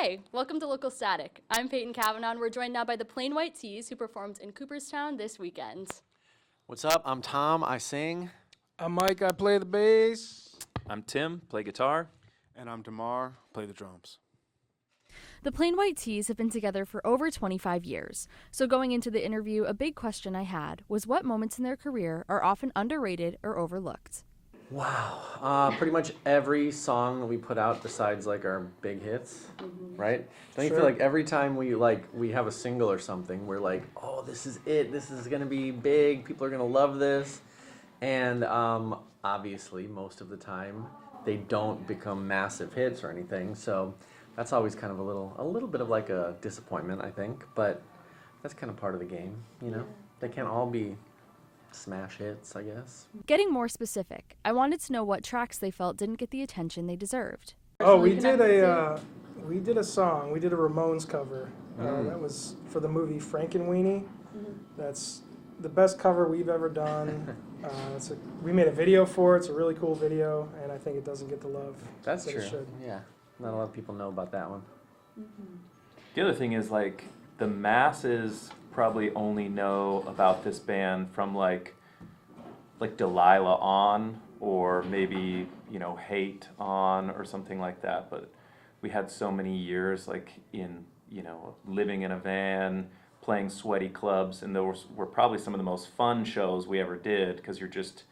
Hey, welcome to Local Static. I'm Peyton Kavanaugh, and we're joined now by the Plain White Tees, who performed in Cooperstown this weekend. What's up? I'm Tom. I sing. I'm Mike. I play the bass. I'm Tim, play guitar. And I'm Damar, play the drums. The Plain White Tees have been together for over 25 years. So going into the interview, a big question I had was what moments in their career are often underrated or overlooked? Wow. Pretty much every song that we put out besides like our big hits, right? Don't you feel like every time we have a single or something, we're like, oh, this is it. This is going to be big. People are going to love this. And obviously, most of the time, they don't become massive hits or anything. So that's always kind of a little bit of like a disappointment, I think. But that's kind of part of the game, you know? They can't all be smash hits, I guess. Getting more specific, I wanted to know what tracks they felt didn't get the attention they deserved. Oh, we did a song. We did a Ramones cover. That was for the movie Frankenweenie. That's the best cover we've ever done. We made a video for it. It's a really cool video, and I think it doesn't get the love That's that true. it should. Yeah, not a lot of people know about that one. The other thing is, like, the masses probably only know about this band from like Delilah on, or maybe, you know, Hate on, or something like that. But we had so many years, like, in, you know, living in a van, playing sweaty clubs, and those were probably some of the most fun shows we ever did, because you're just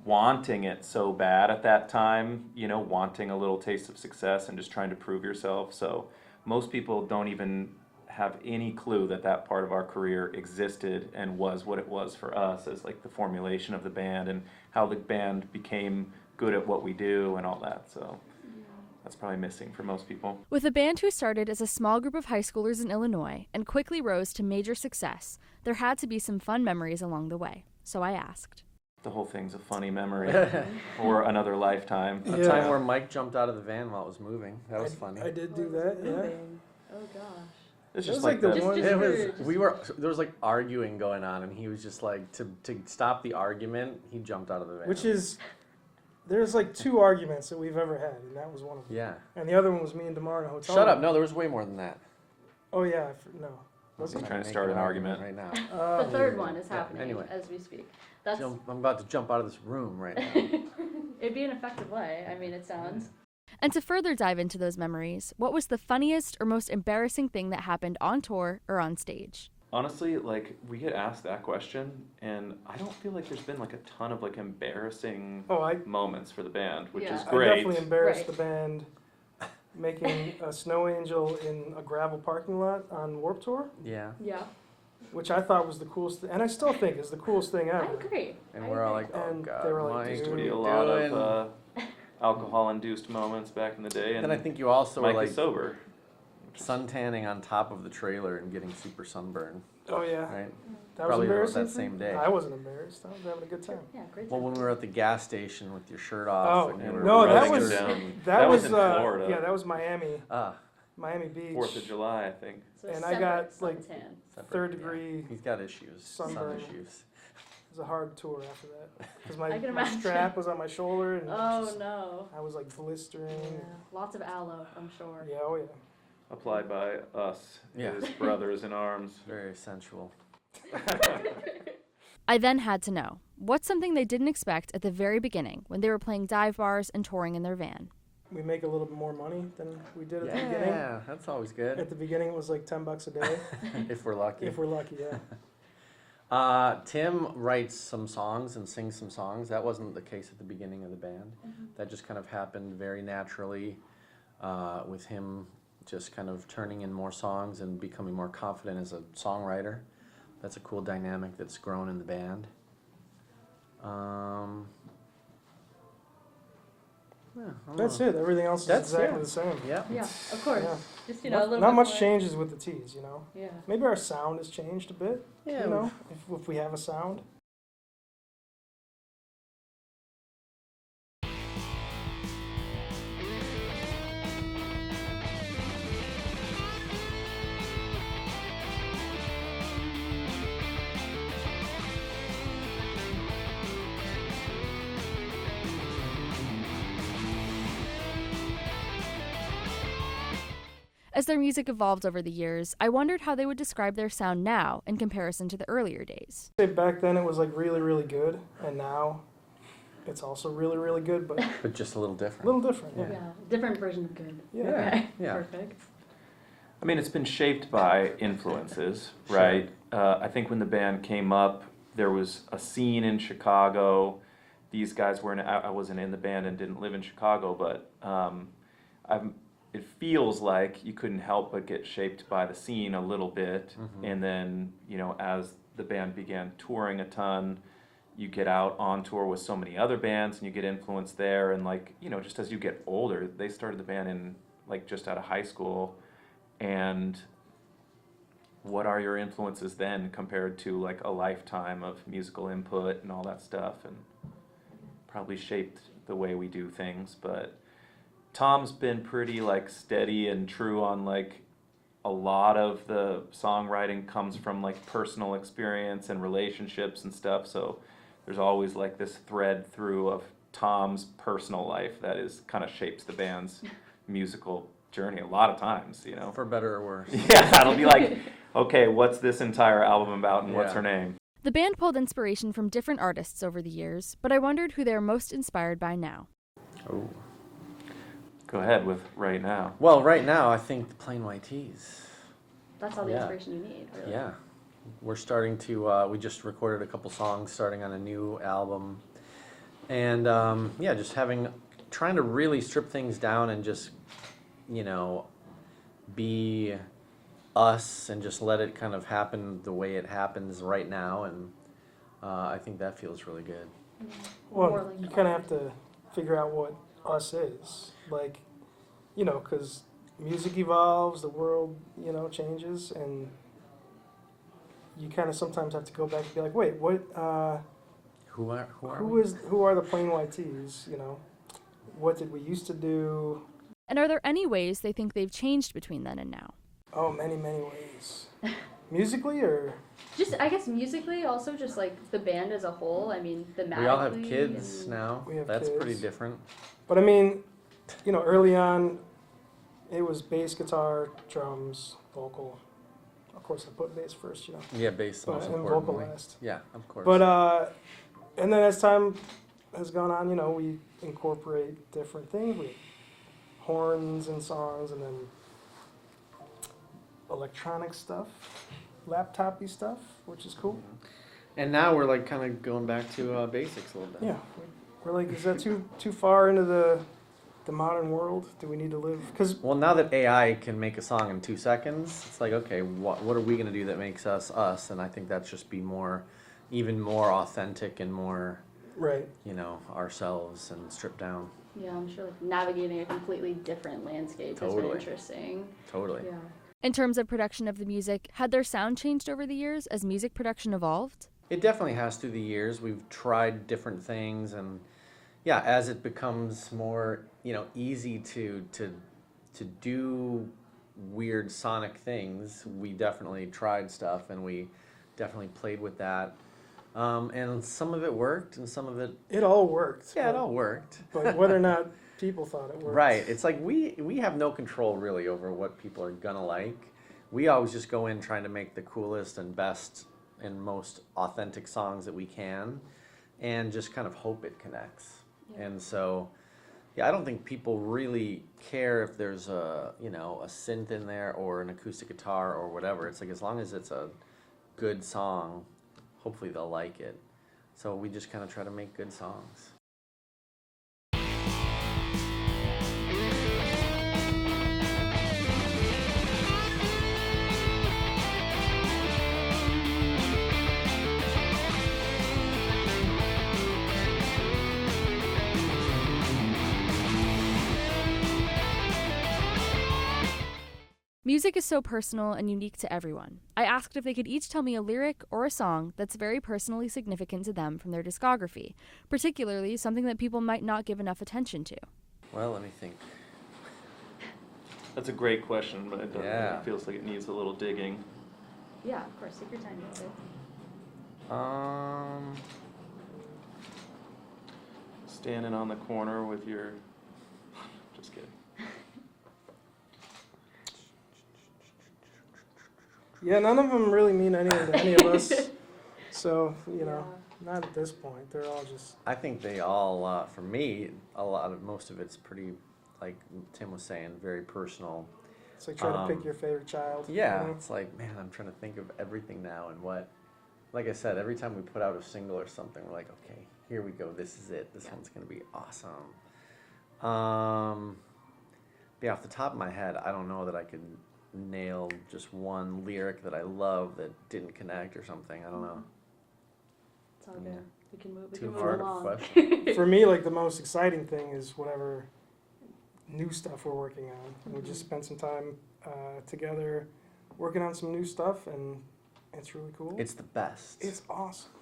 wanting it so bad at that time, you know, wanting a little taste of success and just trying to prove yourself. So most people don't even have any clue that that part of our career existed and was what it was for us, as like the formulation of the band and how the band became good at what we do and all that. So that's probably missing for most people. With a band who started as a small group of high schoolers in Illinois and quickly rose to major success, there had to be some fun memories along the way. So I asked. The whole thing's a funny memory or another lifetime. A time where Mike jumped out of the van while it was moving. That was funny. I did do that, yeah. Oh gosh. It's It just was like like the the one- There was like arguing going on, and he was just like, to stop the argument, he jumped out of the van. There's like two arguments that we've ever had, and that was one of them. Yeah. And the other one was me and Damar in a hotel Shut up. room. No, there was way more than that. Oh yeah, no. He's trying to Make start an argument. right now. The third one is happening anyway. as we speak. That's I'm about to jump out of this room right now. It'd be an effective way. I mean, it sounds. And to further dive into those memories, what was the funniest or most embarrassing thing that happened on tour or on stage? Honestly, like, we get asked that question, and I don't feel like there's been like a ton of like embarrassing moments for the band, which is I great. definitely embarrassed the band making a snow angel in a gravel parking lot on Warped Tour, Yeah. Yeah. which I thought was the coolest and I still think is the coolest thing ever. I agree. And we're all like, oh, And God, they were like, Mike, dude, Used to what are be you a lot doing? of alcohol-induced moments back in the day, and Then I think you also were Mike like is sober. suntanning on top of the trailer and getting super sunburned, Oh yeah, right? that was Probably embarrassing. that same day. I wasn't embarrassed. I was having a good time. Yeah, great. Well, when we were at the gas station with your shirt off. Oh and you were no, that running was down. that was in Florida. yeah, that was Miami, Ah, Miami Beach. 4th of July, I think. So and I separate got, like, suntan. separate, Third yeah. degree. He's got issues. Sun sunburn. issues. It was a hard tour after that because I can my imagine. strap was on my shoulder and Oh just- no. I was like blistering. Yeah. Lots of aloe, I'm sure. Yeah, oh yeah. Applied by us, Yeah. his brothers in arms. Very sensual. I then had to know, what's something they didn't expect at the very beginning when they were playing dive bars and touring in their van? We make a little bit more money than we did at the beginning. Yeah, that's always good. At the beginning, it was like $10 a day, If we're lucky. if we're lucky. Yeah. Tim writes some songs and sings some songs. That wasn't the case at the beginning of the band. That just kind of happened very naturally with him just kind of turning in more songs and becoming more confident as a songwriter. That's a cool dynamic that's grown in the band. Yeah, I don't That's know. it. Everything else is That's exactly the same. Yeah. Yeah, of course. Yeah. Just, you know, a little Not bit much more. changes with the T's, you know. Yeah. Maybe our sound has changed a bit. Yeah, You know, if we have a sound. As their music evolved over the years, I wondered how they would describe their sound now in comparison to the earlier days. Back then it was like really, really good, and now it's also really, really good, but But just a little a different. little different. Yeah, different version of good. Yeah. Okay, Yeah. perfect. I mean, it's been shaped by influences, Sure. right? I think when the band came up, there was a scene in Chicago. These guys weren't, I wasn't in the band and didn't live in Chicago, but it feels like you couldn't help but get shaped by the scene a little bit. And then, you know, as the band began touring a ton, you get out on tour with so many other bands and you get influenced there. And like, you know, just as you get older, they started the band in like just out of high school. And what are your influences then compared to like a lifetime of musical input and all that stuff, and probably shaped the way we do things. But Tom's been pretty like steady and true on like a lot of the songwriting comes from like personal experience and relationships and stuff, so there's always like this thread through of Tom's personal life that is kind of shapes the band's musical journey a lot of times, you know. For better or worse. Yeah, it'll be like, okay, what's this entire album about and what's Yeah. her name? The band pulled inspiration from different artists over the years, but I wondered who they are most inspired by now. Oh. Go ahead with right now. Well, right now I think the Plain White Tees. That's all the Yeah. inspiration you need, really. Yeah. We're starting to, we just recorded a couple songs starting on a new album. And yeah, just trying to really strip things down and just, you know, be us and just let it kind of happen the way it happens right now. And I think that feels really good. Well, More like you kind of have to figure out what us is. Like, you know, because music evolves, the world, you know, changes, and you kind of sometimes have to go back and be like, wait, what? Who are Who are the Plain White Tees? You know, what did we used to do? And are there any ways they think they've changed between then and now? Oh, many, many ways. Musically, or Just, I guess musically, also just like the band as a whole. I mean, thematically. We all have kids now. We have That's pretty kids. different. but I mean, you know, early on, it was bass, guitar, drums, vocal. Of course, I put bass first, you know, Yeah, bass but most and vocal importantly. last. Yeah, of course. But and then as time has gone on, you know, we incorporate different things. We have horns and songs, and then electronic stuff, laptopy stuff, which is cool. And now we're like kind of going back to basics a little bit. Yeah, we're like, is that too far into the modern world? Do we need to live? Because Well, now that AI can make a song in 2 seconds, it's like, okay, what are we going to do that makes us us? And I think that's just be even more authentic and more, right, you know, ourselves and stripped down. Yeah, I'm sure like navigating a completely different landscape has Totally. been interesting. Totally. Yeah. In terms of production of the music, had their sound changed over the years as music production evolved? It definitely has through the years. We've tried different things, and yeah, as it becomes more, you know, easy to do weird sonic things, we definitely tried stuff, and we definitely played with that. And some of it worked, and some of it, it all worked. yeah, it but, all worked. but whether or not people thought it worked. Right. It's like we have no control really over what people are gonna like. We always just go in trying to make the coolest and best and most authentic songs that we can, and just kind of hope it connects. Yeah. And so, yeah, I don't think people really care if there's a synth in there or an acoustic guitar or whatever. It's like as long as it's a good song, hopefully they'll like it. So we just kind of try to make good songs. Music is so personal and unique to everyone. I asked if they could each tell me a lyric or a song that's very personally significant to them from their discography, particularly something that people might not give enough attention to. Well, let me think. That's a great question, but Yeah. it feels like it needs a little digging. Yeah, of course. Take your time with it. Standing on the corner with your... Just kidding. Yeah, none of them really mean anything to any of us. So, you know, not at this point. They're all just. I think they all, for me, most of it's pretty, like Tim was saying, very personal. It's like trying to pick your favorite child. Yeah, You know? it's like, man, I'm trying to think of everything now and what. Like I said, every time we put out a single or something, we're like, okay, here we go. This is it. This one's gonna be awesome. Yeah, off the top of my head, I don't know that I could nail just one lyric that I love that didn't connect or something. I don't know. It's all good. We can move. We Too can move hard of a along. question. For me, like the most exciting thing is whatever new stuff we're working on. And we just spent some time together working on some new stuff, and it's really cool. It's the best. It's awesome.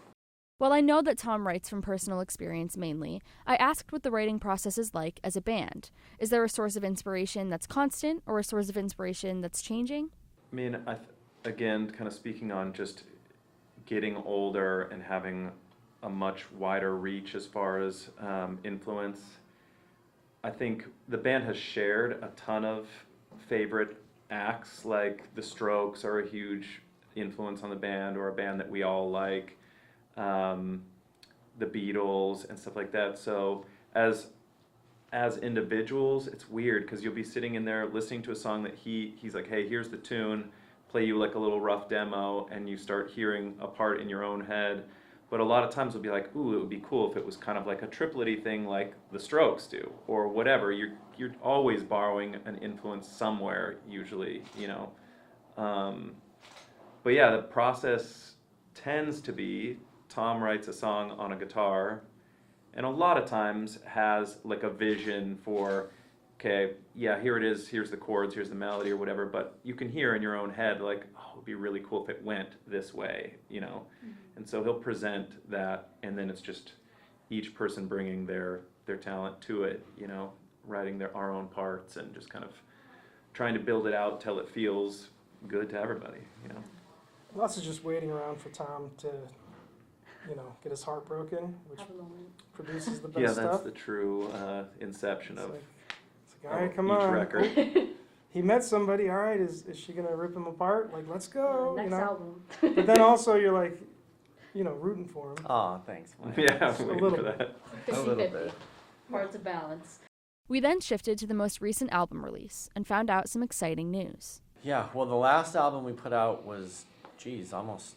While I know that Tom writes from personal experience mainly, I asked what the writing process is like as a band. Is there a source of inspiration that's constant or a source of inspiration that's changing? I mean, again, kind of speaking on just getting older and having a much wider reach as far as influence, I think the band has shared a ton of favorite acts, like the Strokes are a huge influence on the band, or a band that we all like, the Beatles and stuff like that. So as individuals, it's weird because you'll be sitting in there listening to a song that he's like, hey, here's the tune, play you like a little rough demo, and you start hearing a part in your own head. But a lot of times we'll be like, ooh, it would be cool if it was kind of like a triplety thing like the Strokes do, or whatever. You're always borrowing an influence somewhere, usually, you know. But yeah, the process tends to be Tom writes a song on a guitar, and a lot of times has like a vision for, okay, yeah, here it is, here's the chords, here's the melody or whatever, but you can hear in your own head like, oh, it'd be really cool if it went this way, you know. And so he'll present that, and then it's just each person bringing their talent to it, you know, writing our own parts and just kind of trying to build it out till it feels good to everybody, you know. Lots of just waiting around for Tom to, you know, get his heart broken, which Have a moment. produces the best Yeah, stuff. that's the true inception It's of like, all right, come each on. record. He met somebody. All right, is she gonna rip him apart? Like, let's go. Next you know. album. But then also you're like, you know, rooting for him. Oh, thanks, Mike. Yeah, Just a I'm waiting little for bit. that. 50-50. bit. Hard to balance. We then shifted to the most recent album release and found out some exciting news. Yeah, well, the last album we put out was, geez, almost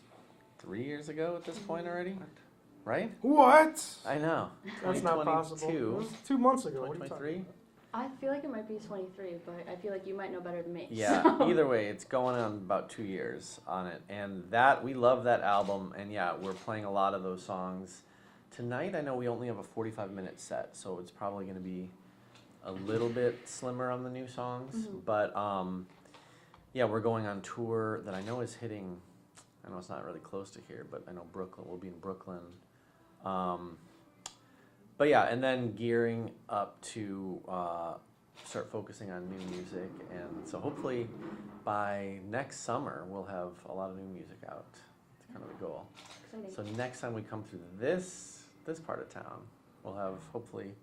3 years ago at this point already, right? What? I know. That's not possible. 2022. It was 2 months ago. What are you talking 2023? about? I feel like it might be 23, but I feel like you might know better than me. Yeah, so. either way, it's going on about 2 years on it. And that, we love that album. And yeah, we're playing a lot of those songs. Tonight, I know we only have a 45-minute set, so it's probably going to be a little bit slimmer on the new songs. Mm-hmm. But yeah, we're going on tour that I know is hitting, I know it's not really close to here, but I know Brooklyn, we'll be in Brooklyn. But yeah, and then gearing up to start focusing on new music, and so hopefully by next summer we'll have a lot of new music out. It's kind of the goal. Exciting. So next time we come through this part of town, we'll have hopefully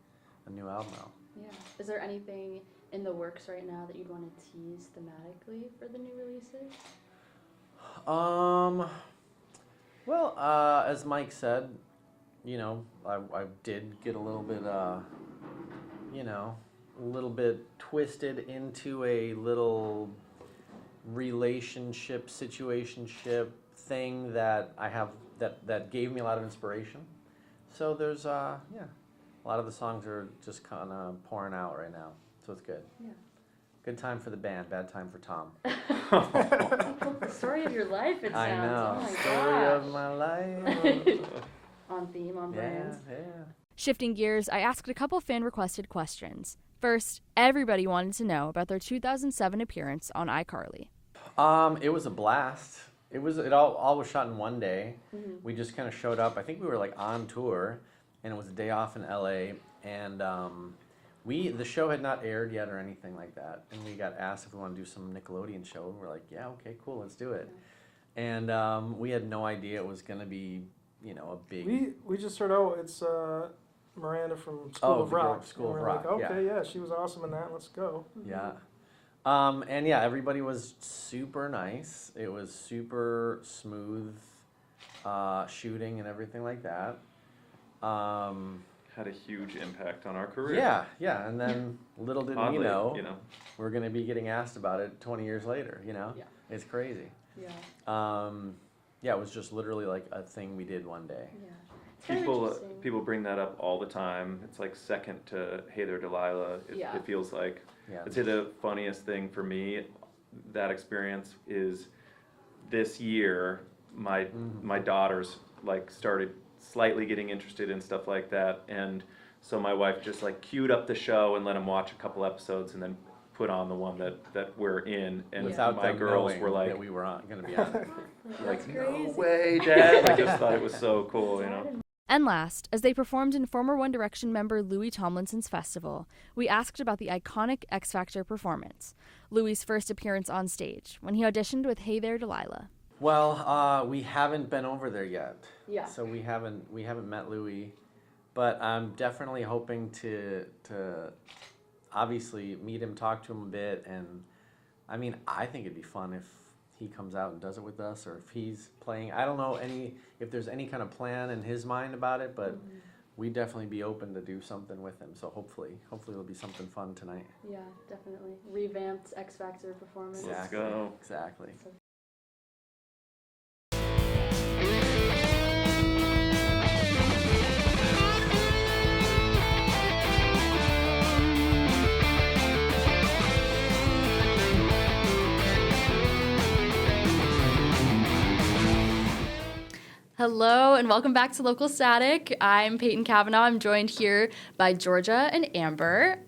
a new album out. Yeah. Is there anything in the works right now that you'd want to tease thematically for the new releases? Well, as Mike said, you know, I did get a little bit, you know, a little bit twisted into a little relationship, situationship thing that I have, that gave me a lot of inspiration. So there's, yeah, a lot of the songs are just kind of pouring out right now. So it's good. Yeah. Good time for the band, bad time for Tom. The story of your life, it sounds. I know. Oh my Story gosh. of my life. On theme, on Yeah, brand. yeah. Shifting gears, I asked a couple fan-requested questions. First, everybody wanted to know about their 2007 appearance on iCarly. It was a blast. It all was shot in one day. Mm-hmm. We just kind of showed up. I think we were like on tour, and it was a day off in LA, and the show had not aired yet or anything like that, and we got asked if we want to do some Nickelodeon show, and we're like, yeah, okay, cool, let's do it. And we had no idea it was gonna be, you know, a big. We just heard, oh, it's Miranda from School of the girl Rock. from School And of we're Rock, like, okay, yeah, she was awesome in that. Let's go. Yeah. And yeah, everybody was super nice. It was super smooth shooting and everything like that. Had a huge impact on our career. Yeah, and then little did we Oddly, know, you know. we're gonna be getting asked about it 20 years later. Yeah. It's crazy. Yeah. Yeah, it was just literally like a thing we did one day. Yeah. It's kind of interesting. People bring that up all the time. It's like second to Hey There Delilah. Yeah. It feels like. Yeah. I'd say the funniest thing for me, that experience is this year, my daughters like started slightly getting interested in stuff like that, and so my wife just like queued up the show and let them watch a couple episodes and then put on the one that we're in, and Without my them girls knowing were like, that we were gonna be on it. like, no crazy. way, Dad! I just thought it was so cool, you know. And last, as they performed in former One Direction member Louis Tomlinson's festival, we asked about the iconic X Factor performance, Louis' first appearance on stage, when he auditioned with Hey There Delilah. Well, we haven't been over there yet. Yeah. So we haven't met Louis, but I'm definitely hoping to obviously meet him, talk to him a bit, and I mean, I think it'd be fun if he comes out and does it with us, or if he's playing. I don't know if there's any kind of plan in his mind about it, but we'd definitely be open to do something with him. So hopefully it'll be something fun tonight. Yeah, definitely. Revamped X Factor performance. Let's go. Exactly. So Hello and welcome back to Local Static. I'm Peyton Kavanaugh. I'm joined here by Georgia and Amber,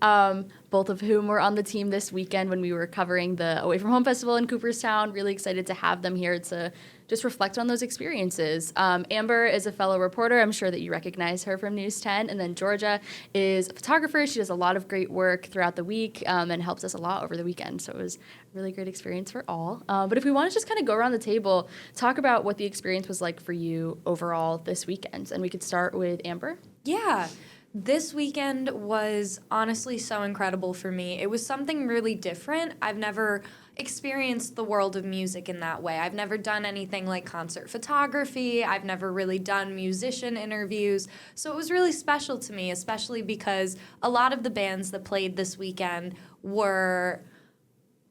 both of whom were on the team this weekend when we were covering the Away From Home Festival in Cooperstown. Really excited to have them here to just reflect on those experiences. Amber is a fellow reporter. I'm sure that you recognize her from News 10. And then Georgia is a photographer. She does a lot of great work throughout the week and helps us a lot over the weekend. So it was a really great experience for all. But if we want to just kind of go around the table, talk about what the experience was like for you overall this weekend. And we could start with Amber. Yeah. This weekend was honestly so incredible for me. It was something really different. I've never experienced the world of music in that way. I've never done anything like concert photography. I've never really done musician interviews. So it was really special to me, especially because a lot of the bands that played this weekend were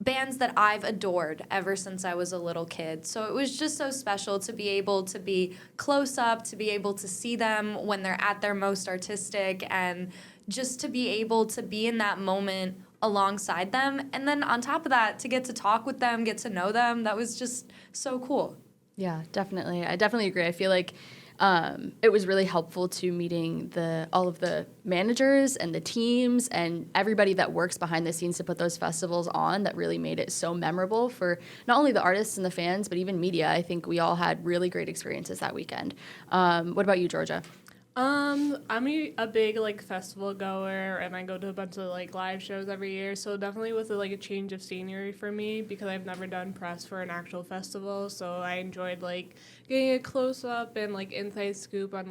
bands that I've adored ever since I was a little kid. So it was just so special to be able to be close up, to be able to see them when they're at their most artistic, and just to be able to be in that moment alongside them. And then on top of that, to get to talk with them, get to know them, that was just so cool. Yeah, definitely. I definitely agree. I feel like it was really helpful to meeting all of the managers and the teams and everybody that works behind the scenes to put those festivals on. That really made it so memorable for not only the artists and the fans, but even media. I think we all had really great experiences that weekend. What about you, Georgia? I'm a big festival goer, and I go to a bunch of live shows every year. So definitely was a change of scenery for me, because I've never done press for an actual festival. So I enjoyed getting a close up and inside scoop on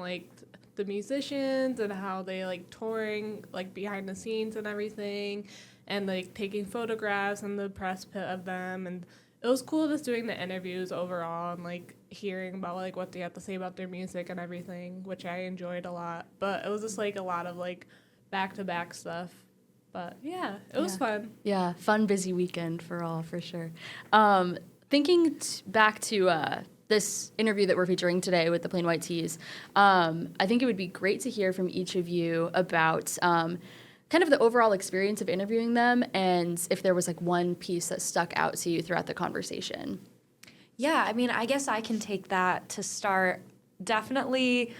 the musicians and how they touring behind the scenes and everything, and taking photographs and the press pit of them. And it was cool just doing the interviews overall and hearing about what they have to say about their music and everything, which I enjoyed a lot. But it was just a lot of back-to-back stuff. But yeah, it was fun. Yeah, fun, busy weekend for all, for sure. Thinking back to this interview that we're featuring today with the Plain White Tees, I think it would be great to hear from each of you about kind of the overall experience of interviewing them, and if there was one piece that stuck out to you throughout the conversation. Yeah, I mean, I guess I can take that to start. Definitely,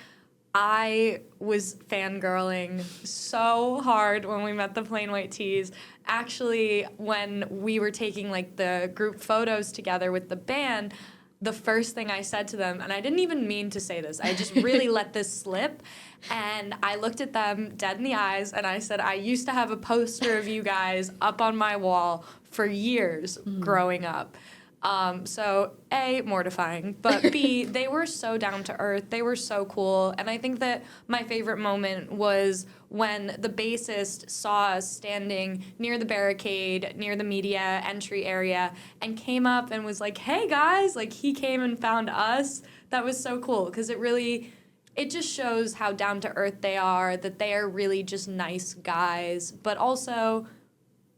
I was fangirling so hard when we met the Plain White Tees. Actually, when we were taking the group photos together with the band, the first thing I said to them, and I didn't even mean to say this, I just really let this slip, and I looked at them dead in the eyes, and I said, I used to have a poster of you guys up on my wall for years growing up. So A, mortifying, but B, they were so down to earth. They were so cool. And I think that my favorite moment was when the bassist saw us standing near the barricade, near the media entry area, and came up and was like, hey guys, like he came and found us. That was so cool because it just shows how down to earth they are, that they are really just nice guys, but also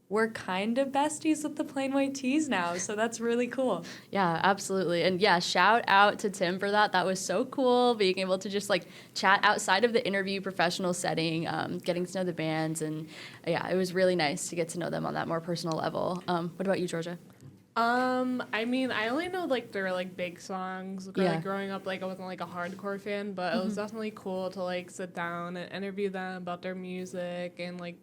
we're kind of besties with the Plain White Tees now, so that's really cool. Yeah, absolutely. And yeah, shout out to Tim for that. That was so cool, being able to just like chat outside of the interview professional setting, getting to know the bands. And yeah, it was really nice to get to know them on that more personal level. What about you, Georgia? I mean, I only know like their like big songs. Yeah. Like growing up, like I wasn't like a hardcore fan, but it was definitely cool to like sit down and interview them about their music and like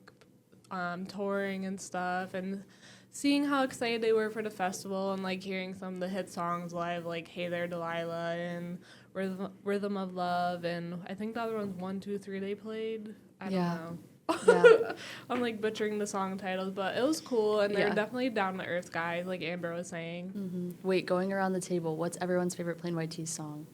touring and stuff, and seeing how excited they were for the festival, and like hearing some of the hit songs live, like "Hey There, Delilah" and "Rhythm of Love," and I think the other one's "1, 2, 3" they played. I don't know. Yeah. I'm like butchering the song titles, but it was cool, and they're Yeah. definitely down to earth guys, like Amber was saying. Wait, going around the table, what's everyone's favorite Plain White Tees song?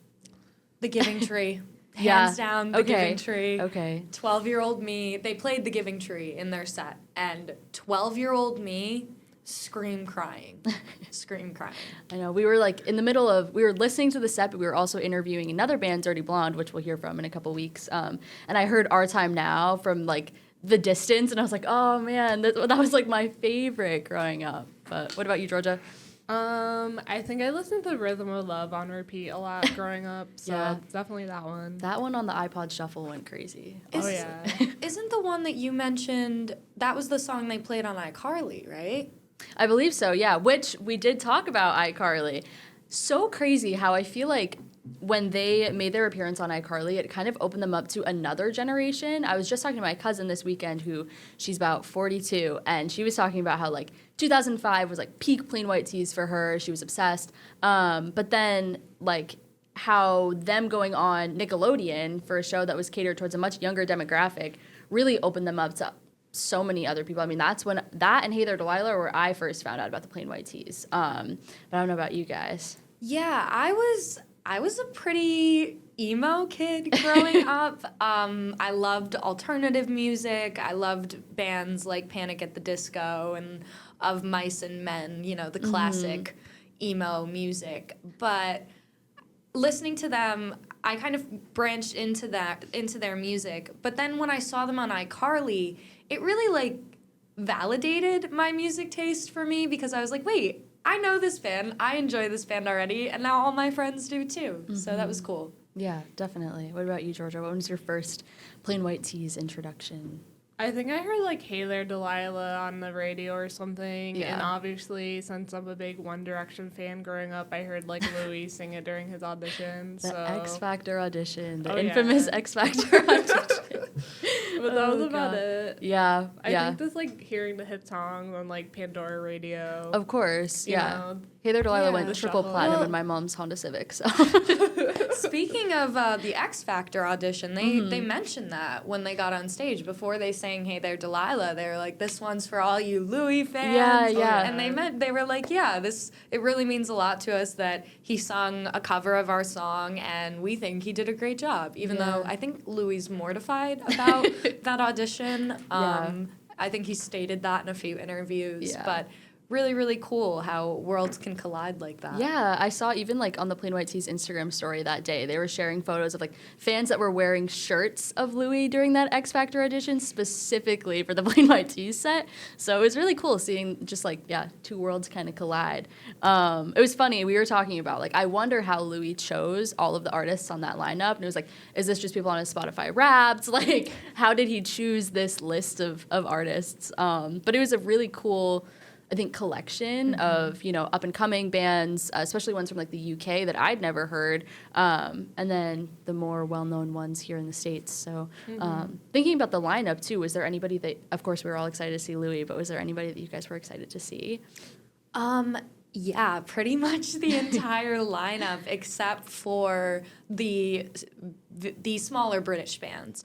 The Giving Tree. Yeah. Hands down, The Okay. Giving Tree. Okay. 12-year-old me, they played The Giving Tree in their set, and 12-year-old me scream crying. Scream crying. I know. We were like in the middle of, we were listening to the set, but we were also interviewing another band, Dirty Blonde, which we'll hear from in a couple weeks. And I heard Our Time Now from like the distance, and I was like, oh man, that was like my favorite growing up. But what about you, Georgia? I think I listened to "Rhythm of Love" on repeat a lot growing up, so Yeah. definitely that one. That one on the iPod Shuffle went crazy. Oh yeah. Isn't the one that you mentioned, that was the song they played on iCarly, right? I believe so, yeah, which we did talk about iCarly. So crazy how I feel like when they made their appearance on iCarly, it kind of opened them up to another generation. I was just talking to my cousin this weekend, who she's about 42, and she was talking about how like 2005 was like peak Plain White Tees for her. She was obsessed. But then like how them going on Nickelodeon for a show that was catered towards a much younger demographic really opened them up to so many other people. I mean, that's when that and Hey There, Delilah were where I first found out about the Plain White Tees. But I don't know about you guys. Yeah, I was a pretty emo kid growing up. I loved alternative music. I loved bands like Panic at the Disco and Of Mice and Men, you know, the classic emo music. But listening to them, I kind of branched into their music. But then when I saw them on iCarly, it really like validated my music taste for me, because I was like, wait, I know this band, I enjoy this band already, and now all my friends do too. So that was cool. Yeah, definitely. What about you, Georgia? What was your first Plain White Tees introduction? I think I heard like "Hey There, Delilah" on the radio or something, Yeah. and obviously since I'm a big One Direction fan growing up, I heard like Louis sing it during his audition. The So X Factor audition, the Oh, infamous yeah. X Factor audition. but that was Oh, about God. it. Yeah, I yeah. think just like hearing the hit songs on like Pandora radio. Of course, you yeah. know. Hey There, Delilah Yeah. went The triple shuffle. platinum Well- in my mom's Honda Civic, so. Speaking of the X Factor audition, they mentioned that when they got on stage before they sang "Hey There, Delilah." They were like, "This one's for all you Louis fans." Yeah, yeah. And they were like, "Yeah, it really means a lot to us that he sung a cover of our song, and we think he did a great job." Even Yeah. though I think Louis is mortified about that audition. Yeah. I think he stated that in a few interviews, Yeah. but. Really, really cool how worlds can collide like that. Yeah, I saw even like on the Plain White Tees Instagram story that day, they were sharing photos of like fans that were wearing shirts of Louis during that X Factor audition specifically for the Plain White Tees set. So it was really cool seeing just like, yeah, two worlds kind of collide. It was funny, we were talking about like, I wonder how Louis chose all of the artists on that lineup. And it was like, is this just people on his Spotify Wrapped? Like, how did he choose this list of artists? But it was a really cool, I think, collection of, you know, up and coming bands, especially ones from like the UK that I'd never heard, and then the more well known ones here in the States. So thinking about the lineup too, was there anybody that, of course, we were all excited to see Louis, but was there anybody that you guys were excited to see? Yeah, pretty much the entire lineup except for the smaller British bands.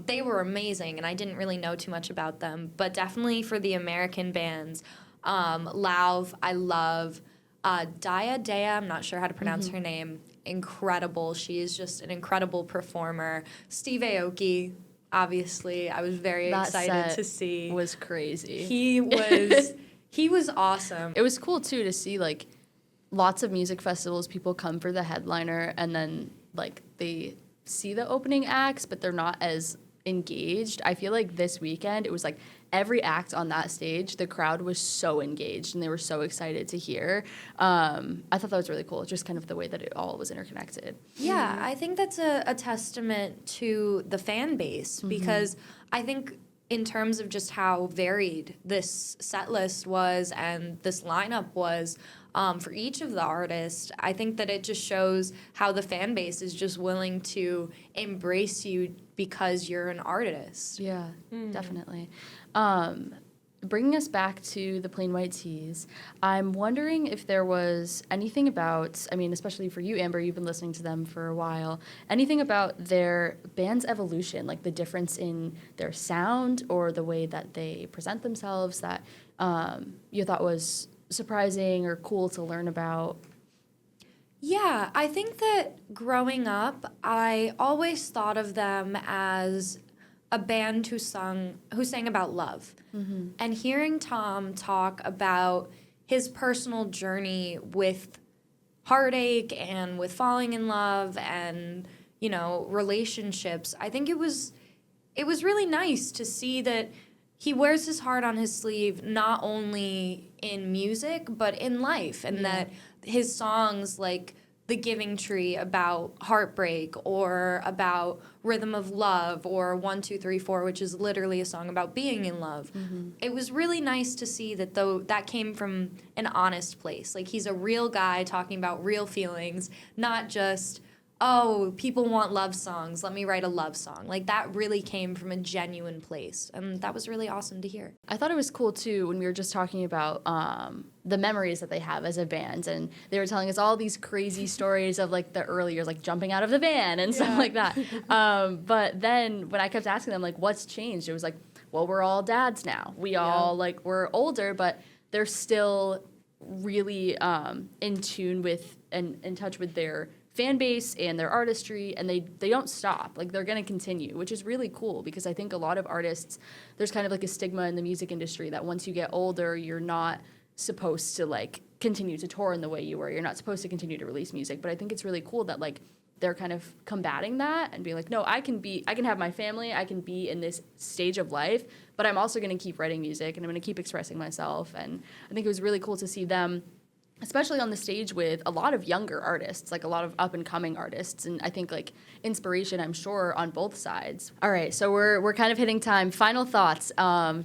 They were amazing, and I didn't really know too much about them. But definitely for the American bands, Lauv, I love. Daya Dea, I'm not sure how to pronounce her name, incredible. She is just an incredible performer. Steve Aoki, obviously, I was very That excited set to see. was crazy. He was awesome. It was cool too to see like lots of music festivals, people come for the headliner and then like they see the opening acts, but they're not as engaged. I feel like this weekend it was like every act on that stage, the crowd was so engaged and they were so excited to hear. I thought that was really cool, just kind of the way that it all was interconnected. Yeah, I think that's a testament to the fan base because I think in terms of just how varied this set list was and this lineup was for each of the artists, I think that it just shows how the fan base is just willing to embrace you because you're an artist. Yeah, definitely. Bringing us back to the Plain White Tees, I'm wondering if there was anything about, I mean, especially for you, Amber, you've been listening to them for a while, anything about their band's evolution, like the difference in their sound or the way that they present themselves that you thought was surprising or cool to learn about? Yeah, I think that growing up, I always thought of them as a band who sang about love. And hearing Tom talk about his personal journey with heartache and with falling in love and, you know, relationships, I think it was really nice to see that he wears his heart on his sleeve not only in music but in life, and that his songs like The Giving Tree about heartbreak or about Rhythm of Love or 1 2 3 4, which is literally a song about being in love. It was really nice to see that though that came from an honest place. Like he's a real guy talking about real feelings, not just, oh, people want love songs, let me write a love song. Like that really came from a genuine place, and that was really awesome to hear. I thought it was cool too when we were just talking about the memories that they have as a band, and they were telling us all these crazy stories of like the early years, like jumping out of the van and stuff like that. But then when I kept asking them like what's changed, it was like, well, we're all dads now. We all like we're older, but they're still really in tune with and in touch with their fan base and their artistry, and they don't stop. Like they're going to continue, which is really cool because I think a lot of artists, there's kind of like a stigma in the music industry that once you get older, you're not supposed to like continue to tour in the way you were. You're not supposed to continue to release music. But I think it's really cool that like they're kind of combating that and being like, no, I can have my family, I can be in this stage of life, but I'm also going to keep writing music and I'm going to keep expressing myself. And I think it was really cool to see them, especially on the stage with a lot of younger artists, like a lot of up-and-coming artists, and I think like inspiration, I'm sure, on both sides. All right, so we're kind of hitting time. Final thoughts,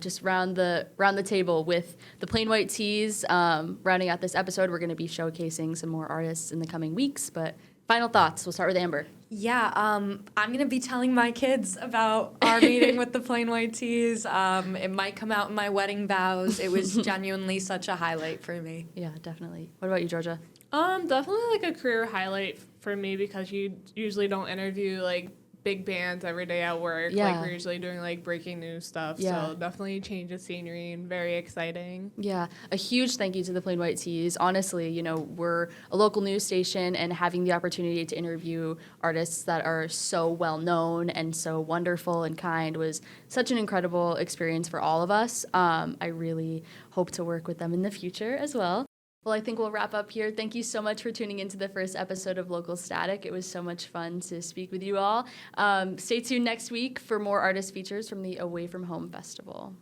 just round the table with the Plain White Tees. Rounding out this episode, we're going to be showcasing some more artists in the coming weeks, but final thoughts. We'll start with Amber. Yeah, I'm going to be telling my kids about our meeting with the Plain White Tees. It might come out in my wedding vows. It was genuinely such a highlight for me. Yeah, definitely. What about you, Georgia? Definitely like a career highlight for me because you usually don't interview like big bands every day at work. Yeah. Like we're usually doing like breaking news stuff. Yeah. So definitely change of scenery and very exciting. Yeah, a huge thank you to the Plain White Tees. Honestly, you know, we're a local news station, and having the opportunity to interview artists that are so well known and so wonderful and kind was such an incredible experience for all of us. I really hope to work with them in the future as well. Well, I think we'll wrap up here. Thank you so much for tuning into the first episode of Local Static. It was so much fun to speak with you all. Stay tuned next week for more artist features from the Away From Home Festival.